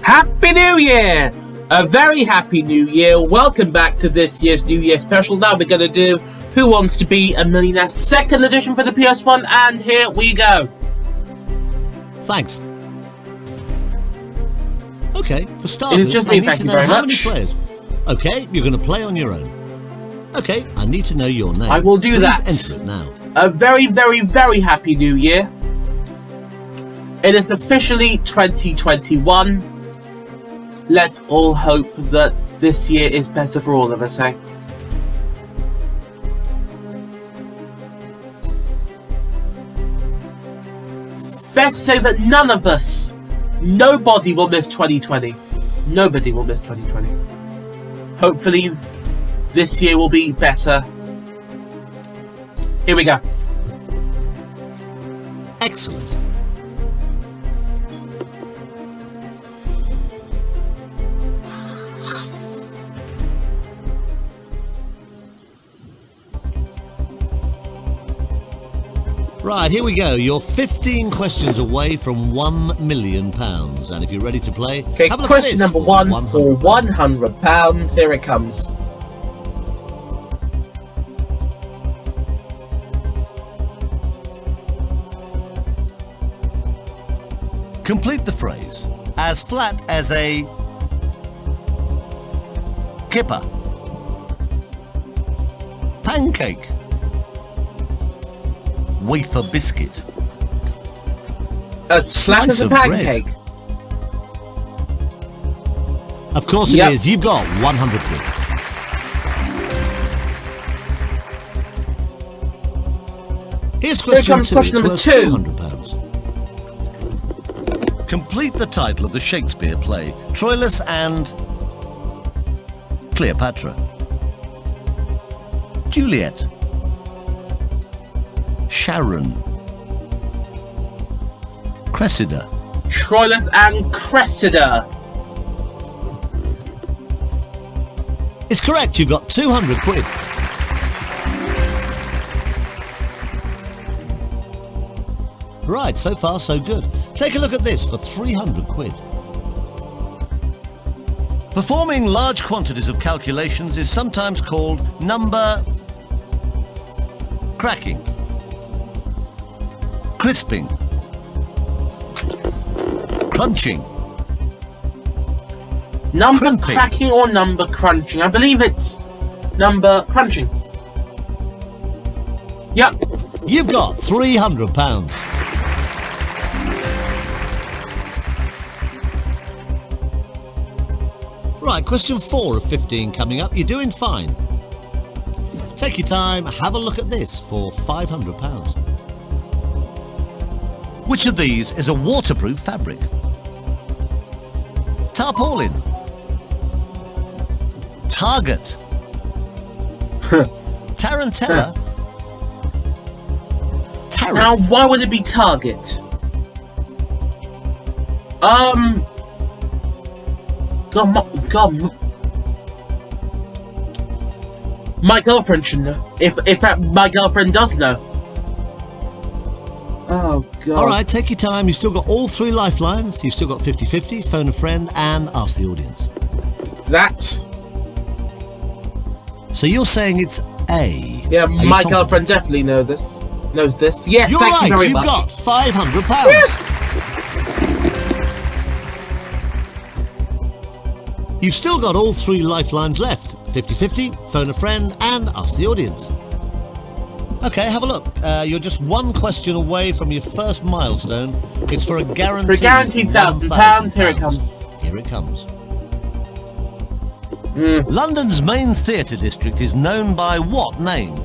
Happy New Year! A very happy New Year. Welcome back to this year's New Year special. Now we're going to do Who Wants to Be a Millionaire second edition for the PS1, and here we go. Thanks. Okay, for starters, It is just me, I need thank to you know very how much. many players. Okay, you're going to play on your own. Okay, I need to know your name. I will do Please that. enter it now. A very, very, very happy New Year. It is officially 2021. Let's all hope that this year is better for all of us, eh? Fair to say that none of us, nobody will miss 2020. Nobody will miss 2020. Hopefully, this year will be better. Here we go. Excellent. Right, here we go. You're 15 questions away from £1 million. And if you're ready to play, Okay, have a look at question this number for one for £100. £100. Here it comes. Complete the phrase. As flat as a kipper. Pancake. Wafer biscuit. As flat Slice as a of bread. pancake. Of course Yep. it is. You've got 100 quid. Here's question comes two. question It's number worth two. £200. Complete the title of the Shakespeare play, Troilus and Cleopatra. Juliet. Sharon. Cressida. Troilus and Cressida. It's correct, you got 200 quid. Right, so far so good. Take a look at this for 300 quid. Performing large quantities of calculations is sometimes called number cracking, crisping, crunching. Number Crimping. cracking or number crunching? I believe it's number crunching. Yep. You've got £300. Right, question 4 of 15 coming up. You're doing fine. Take your time, have a look at this for £500. Which of these is a waterproof fabric? Tarpaulin. Target. Tarantella. Tariff. Now, why would it be Target? My girlfriend should know. If my girlfriend does know. Oh, God. All right, take your time. You've still got all 3 lifelines. You've still got 50-50, phone a friend, and ask the audience. That. So you're saying it's A. Yeah, Are you my confident? girlfriend definitely knows this. Yes, You're thank right. you very You've much. got £500. You've still got all 3 lifelines left. 50-50, phone a friend, and ask the audience. Okay, have a look. You're just 1 question away from your first milestone. It's for a guaranteed For a guaranteed £1,000, here it comes. Here it comes. London's main theatre district is known by what name?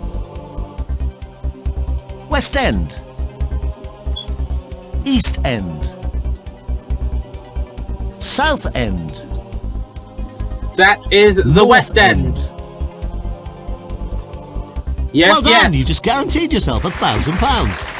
West End. East End. South End. That is the North West End. Yes, Well done, yes. you just guaranteed yourself £1,000.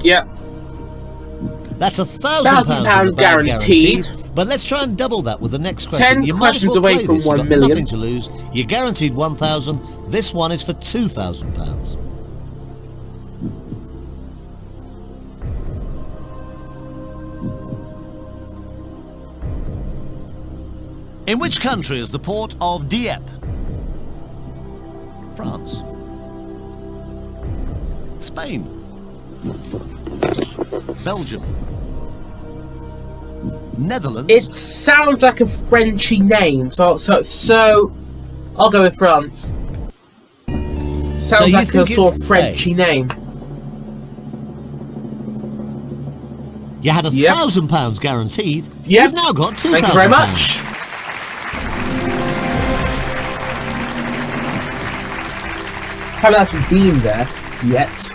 Yeah. That's £1,000 £1,000 guaranteed. But let's try and double that with the next question. 10 You might as questions well away play from this. You've 1 got million. nothing to lose. You're guaranteed 1,000. This one is for £2,000. In which country is the port of Dieppe? France. Spain. Belgium. Netherlands. It sounds like a Frenchy name, so I'll go with France. Sounds you like a think sort of it's Frenchy A? name. You had Yep. £1,000 guaranteed. Yep. You've now got £2,000. Thank you very much. Haven't actually been there yet.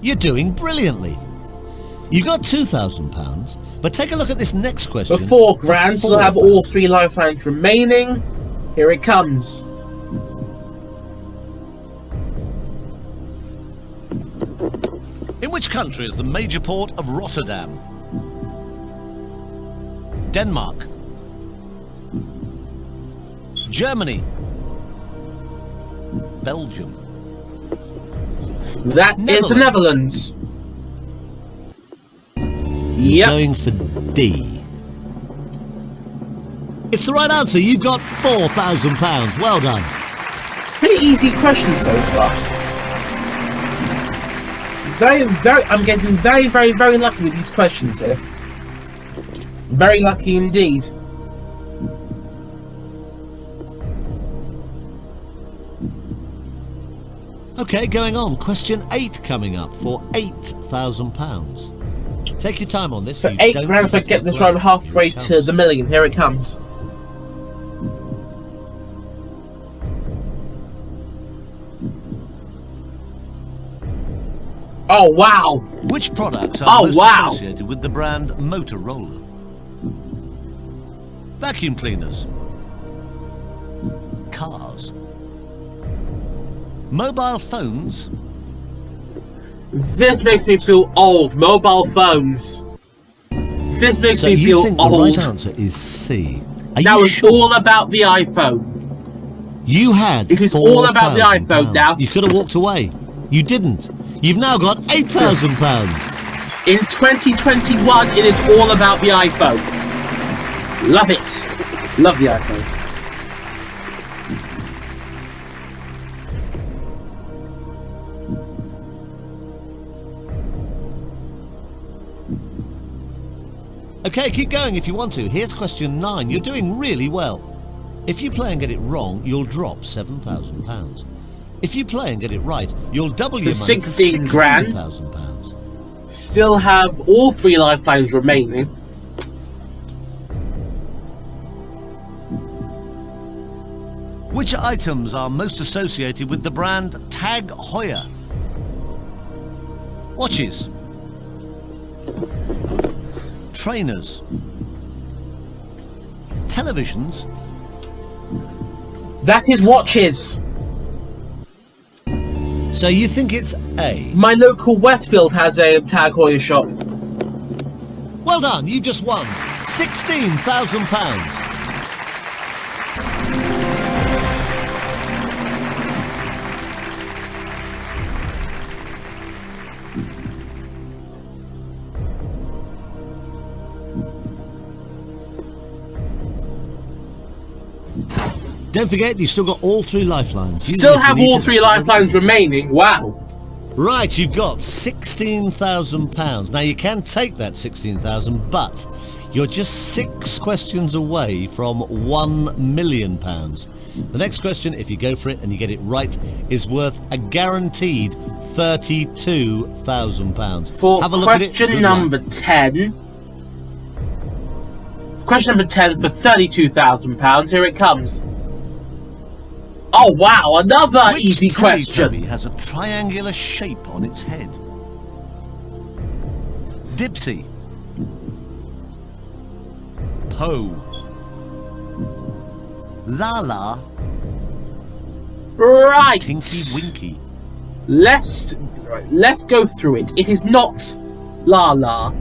You're doing brilliantly. You got £2,000, but take a look at this next question. For 4 grand, so we'll have £4,000. all 3 lifelines remaining. Here it comes. In which country is the major port of Rotterdam? Denmark. Germany. Belgium. That is the Netherlands. Yep. Going for D. It's the right answer. You've got £4,000. Well done. Pretty easy question so far. I'm getting very, very, very lucky with these questions here. Very lucky indeed. Okay, going on. Question 8 coming up for £8,000. Take your time on this. So You 8 don't grand if I have to get this play. right halfway Here it to comes. the million. Here it comes. Oh wow! Which products are most wow. associated with the brand Motorola? Vacuum cleaners. Cars. Mobile phones. This makes me feel old. Mobile phones. This makes So me you feel think old. the right answer is C? Are Now you it's sure? all about the iPhone. You had It is all about the £4,000. iPhone now. You could have walked away. You didn't. You've now got £8,000. In 2021, it is all about the iPhone. Love it. Love the iPhone. Okay, keep going if you want to. Here's question 9. You're doing really well. If you play and get it wrong, you'll drop £7,000. If you play and get it right, you'll double your money to 16 grand. £16,000. Still have all 3 lifelines remaining. Which items are most associated with the brand Tag Heuer? Watches. Trainers. Televisions. That is watches. So you think it's A? My local Westfield has a Tag Heuer shop. Well done, you've just won £16,000. Don't forget, you've still got all 3 lifelines. Use Still them if you have need all to. 3 lifelines remaining. Wow. Right, you've got £16,000. Now you can take that 16,000, but you're just 6 questions away from £1 million. The next question, if you go for it and you get it right, is worth a guaranteed £32,000. For Have a look at it. question Good number luck. 10. Question number 10 for £32,000. Here it comes. Oh wow, another Which easy question. Teletubby has a triangular shape on its head? Dipsy. Poe. La, Right. Tinky Winky. Let's go through it. It is not La.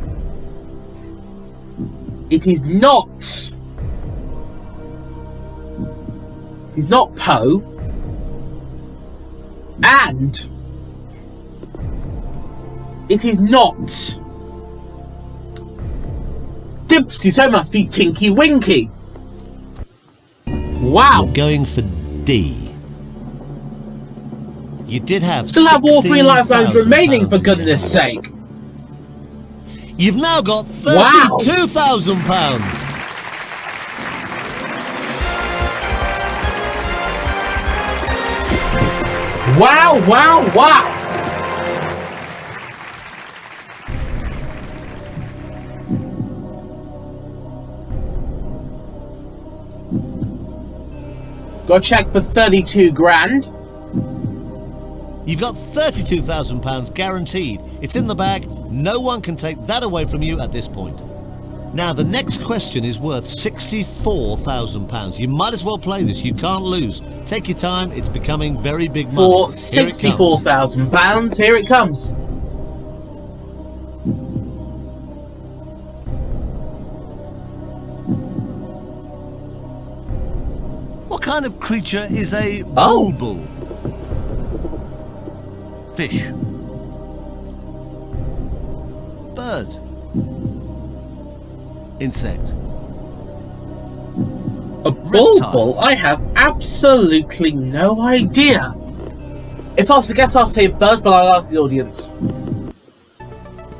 It is not. It is not Poe. And it is not Dipsy, so it must be Tinky Winky. Wow. You're going for D. You did have Still have all 3 lifelines remaining, for £16,000 goodness sake. You've now got Wow. £32,000. Wow. Go check for 32 grand. You've got £32,000 guaranteed. It's in the bag. No one can take that away from you at this point. Now, the next question is worth £64,000. You might as well play this. You can't lose. Take your time. It's becoming very big money. For Here it comes. £64,000, here it comes. What kind of creature is a Oh. bulbul? Fish. Bird. Insect. A bulbul? I have absolutely no idea. If I was to guess, I'll say birds, but I'll ask the audience.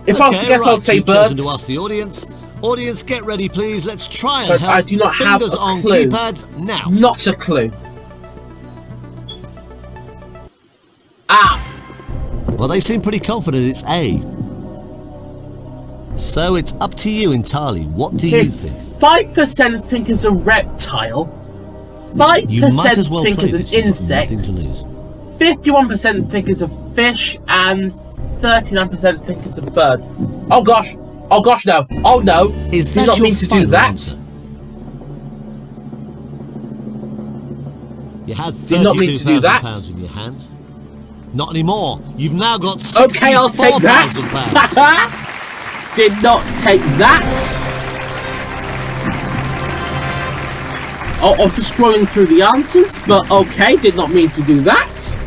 If I was to guess, right, I'd say you've chosen birds. to ask the audience. Audience, get ready, please. Let's try and But help. I do not have Fingers a on clue. keypads now. Not a clue. Ah, Well, they seem pretty confident it's A. So it's up to you entirely. What do you if think? 5% think it's a reptile, You might 5% as well think play it's an this. You've got insect, nothing to lose. 51% think it's a fish, and 39% think it's a bird. Oh gosh! Oh gosh, no! Oh no! Is Did that not your mean to do final that. answer? You had Did not mean to do that. £32,000 in your hand. Not anymore. You've now got Okay, I'll take that. £64,000. Did not take that. Oh, I was just scrolling through the answers, but okay, did not mean to do that.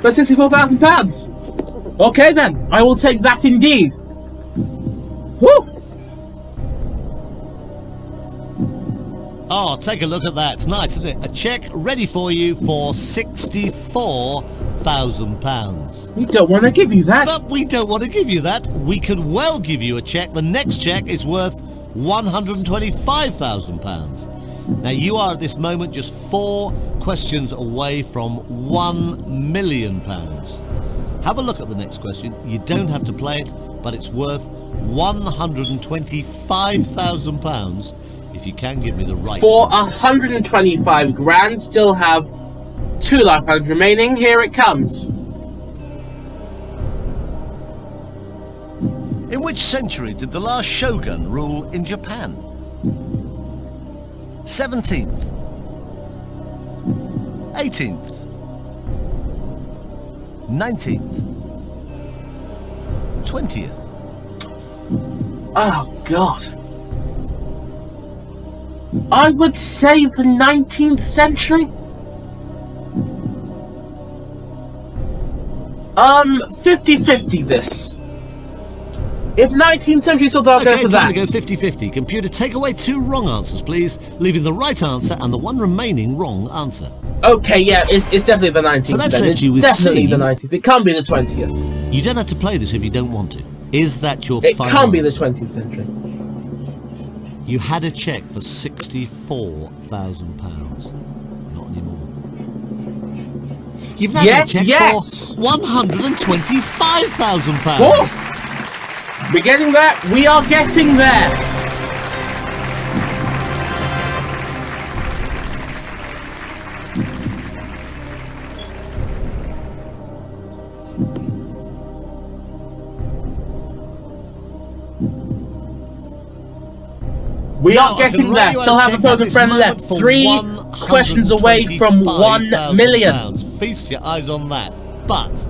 But £64,000. Okay then, I will take that indeed. Woo! Oh, take a look at that. It's nice, isn't it? A cheque ready for you for £64,000. We don't want to give you that. But we don't want to give you that. We could well give you a cheque. The next cheque is worth £125,000. Now, you are at this moment just 4 questions away from £1 million. Have a look at the next question. You don't have to play it, but it's worth £125,000 if you can give me the right For answer. 125 grand, still have 2 lifelines remaining. Here it comes. In which century did the last shogun rule in Japan? 17th, 18th, 19th, 20th. Oh god. I would say the 19th century. 50-50 this. If 19th century, so I'll go Okay, for time that. to go 50-50. Computer, take away 2 wrong answers, please, leaving the right answer and the one remaining wrong answer. Okay, yeah, it's definitely the 19th. So that's then. left It's you with definitely C. the 19th. It can't be the 20th. You don't have to play this if you don't want to. Is that your It final can't be the answer? 20th century. You had a cheque for £64,000. Not anymore. You've now Yes, got a cheque yes. for £125,000. Oh! We're getting there. We are getting there. We Now, are getting I can there. write you Still out a have a check phone at a this friend moment left. for 3 questions away from 1 million. £125,000. Feast your eyes on that. But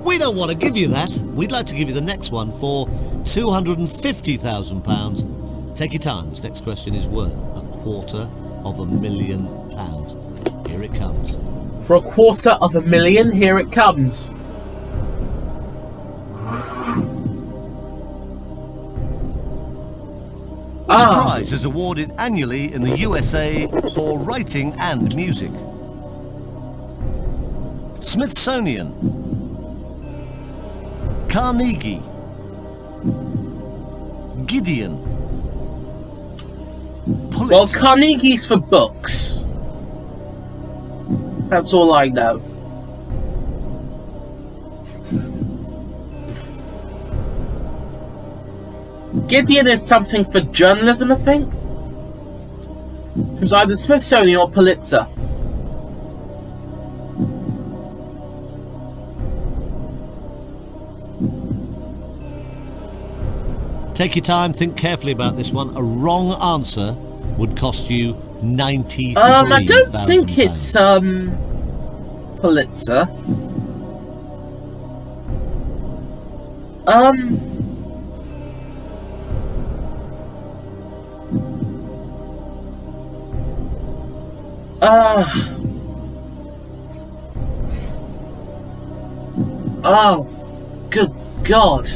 we don't want to give you that. We'd like to give you the next one for £250,000. Take your time. This next question is worth £250,000. Here it comes. For £250,000, here it comes. Which prize is awarded annually in the USA for writing and music? Smithsonian, Carnegie, Gideon, Pulitzer. Well, Carnegie's for books. That's all I know. Gideon is something for journalism, I think. It was either Smithsonian or Pulitzer. Take your time, think carefully about this one. A wrong answer would cost you £93,000. I don't think it's Pulitzer. Oh, good God.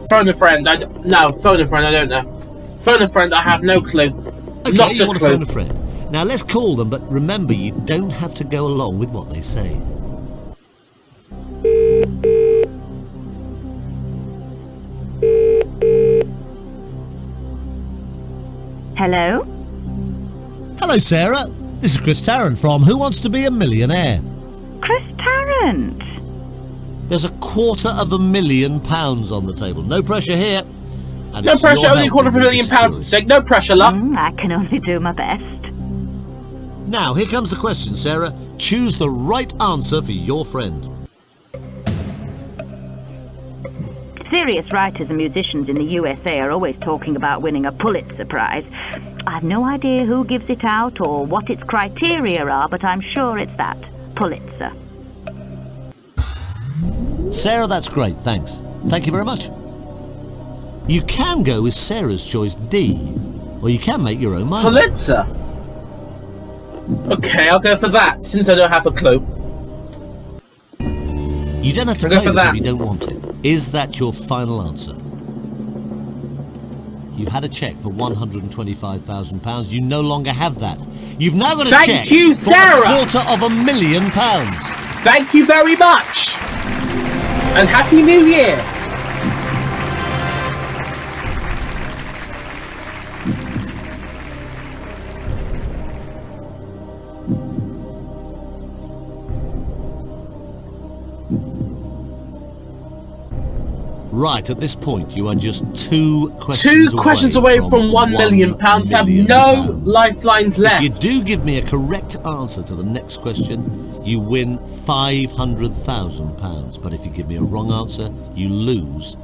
Phone a friend. Phone a friend. I don't know. Phone a friend. I have no clue. Okay, Not you a want to clue. phone a friend. Now let's call them, but remember, you don't have to go along with what they say. Hello? Hello, Sarah. This is Chris Tarrant from Who Wants to Be a Millionaire? Chris Tarrant. There's £250,000 on the table. No pressure here. And No it's pressure. your Only help we really £250,000 to secure it. stake. No pressure, love. I can only do my best. Now, here comes the question, Sarah. Choose the right answer for your friend. Serious writers and musicians in the USA are always talking about winning a Pulitzer Prize. I've no idea who gives it out or what its criteria are, but I'm sure it's that. Pulitzer. Sarah, that's great, thanks. Thank you very much. You can go with Sarah's choice D, or you can make your own mind. Pulitzer. Okay, I'll go for that, since I don't have a clue. You don't have to I'll go play for this that. if you don't want to. Is that your final answer? You had a cheque for £125,000. You no longer have that. You've now got a Thank cheque you, for Sarah. £250,000. Thank you very much. And Happy New Year. Right, at this point, you are just two questions away from £1 million. Have no £1 million. lifelines left. If you do give me a correct answer to the next question, you win £500,000. But if you give me a wrong answer, you lose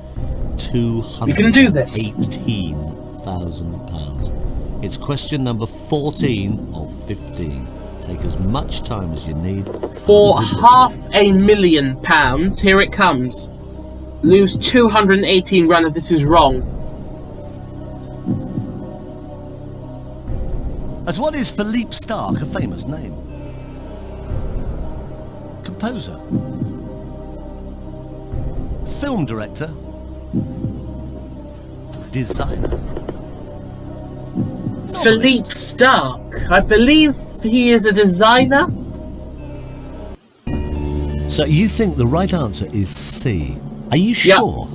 You can do this. £218,000. It's question number 14 of 15. Take as much time as you need. For £500,000, here it comes. Lose 218 grand if this is wrong. As what is Philippe Starck a famous name? Composer, film director, designer. Philippe Starck. I believe he is a designer. So you think the right answer is C? Are you Yeah. sure?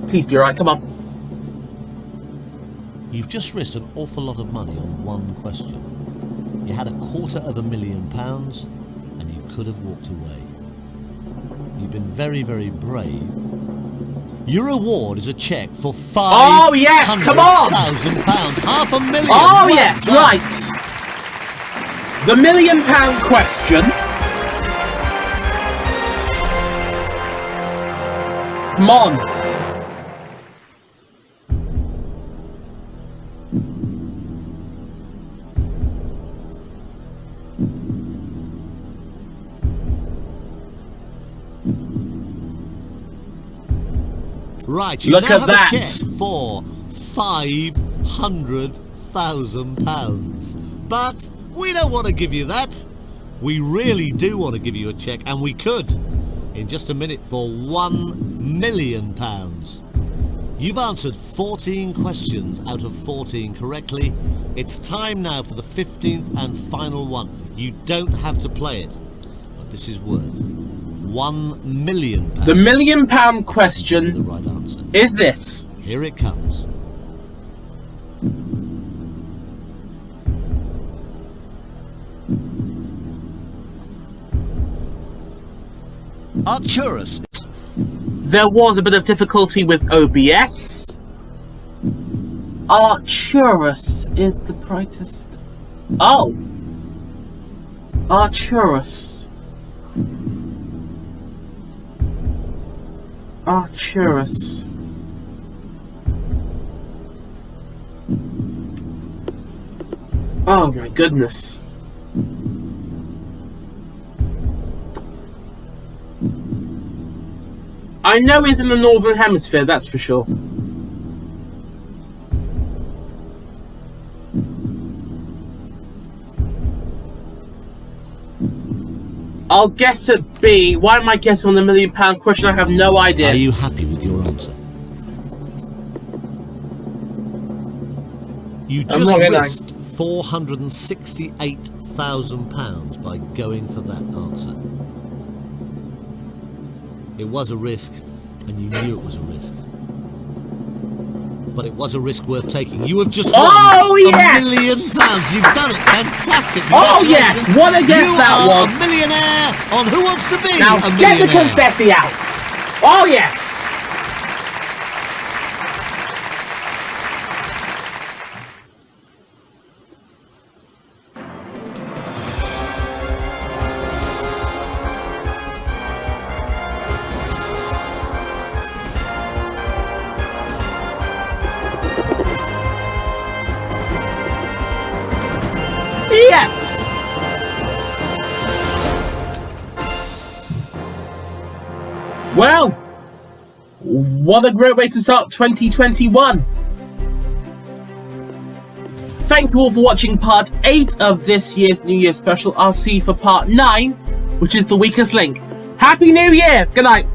Please be right, come on. You've just risked an awful lot of money on one question. You had £250,000 and you could have walked away. You've been very, very brave. Your reward is a cheque for Oh, yes, come on! £500,000. £500,000. Oh Well yes, done. right. The £1 million question. Come on. Right, you Look now at have that. a cheque for £500,000. But we don't want to give you that. We really do want to give you a cheque, and we could in just a minute for £1 million. You've answered 14 questions out of 14 correctly. It's time now for the 15th and final one. You don't have to play it, but this is worth £1 million. The £1 million The question right answer. is this. Here it comes. Arcturus. There was a bit of difficulty with OBS. Arcturus is the brightest. Oh! Arcturus. Arcturus. Oh my goodness. I know he's in the Northern Hemisphere, that's for sure. I'll guess at B. Why am I guessing on the £1 million question? I have no idea. Are you happy with your answer? You I'm just wrong, ain't I? risked £468,000 by going for that answer. It was a risk, and you knew it was a risk. But it was a risk worth taking. You have just won yes! £1 million. You've done it. Fantastic. Oh yes! Congratulations. What a guess that You are was! a millionaire on Who Wants to Be Now a get the Millionaire. confetti out! Oh yes! Yes! Well, what a great way to start 2021. Thank you all for watching part 8 of this year's New Year special. I'll see you for part 9, which is the weakest link. Happy New Year! Good night.